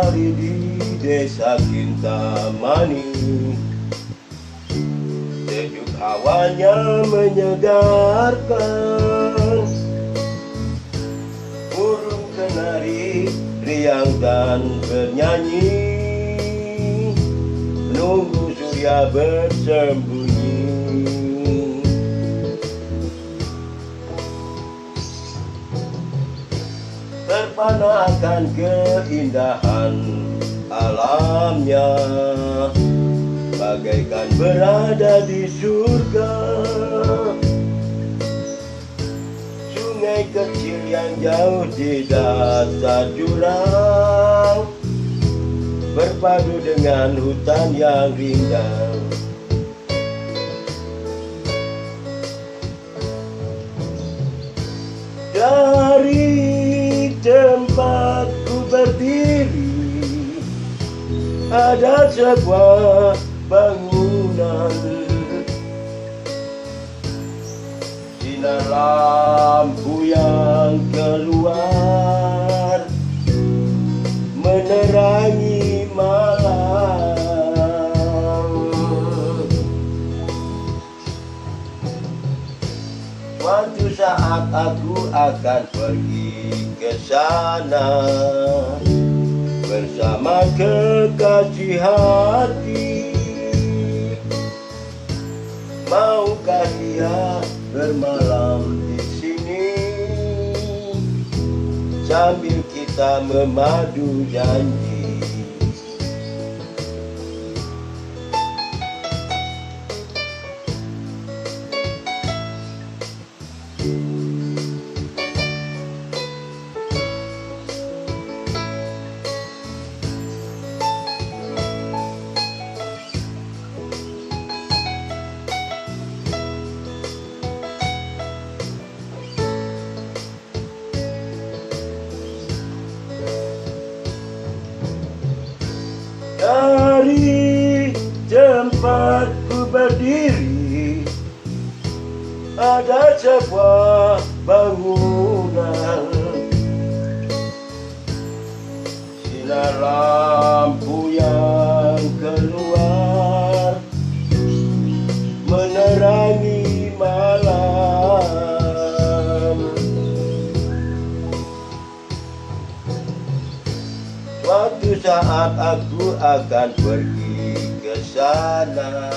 kembali di desa Kintamani. Sejuk hawanya menyegarkan, burung kenari riang dan bernyanyi, menunggu surya bersembunyi. Terpana akan keindahan alamnya, bagaikan berada di surga. Sungai kecil yang jauh di dasar jurang, berpadu dengan hutan yang rindang. Dari tempatku berdiri ada sebuah bangunan, sinar lampu yang keluar menerangi malam. Suatu saat aku akan pergi ke sana bersama kekasih hati. Maukah dia bermalam di sini sambil kita memadu janji? Dari tempatku berdiri ada sebuah bangunan, sinar lampu yang keluar menerangi malam. Suatu saat aku akan pergi ke sana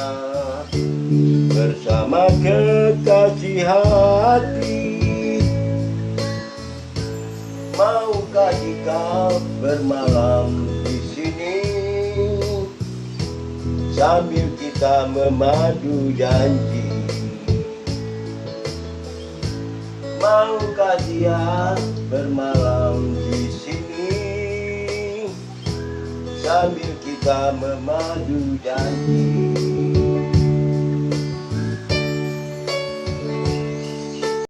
bersama kekasih hati. Maukah jika bermalam di sini sambil kita memadu janji? Maukah dia bermalam di sini sambil kita memadu janji?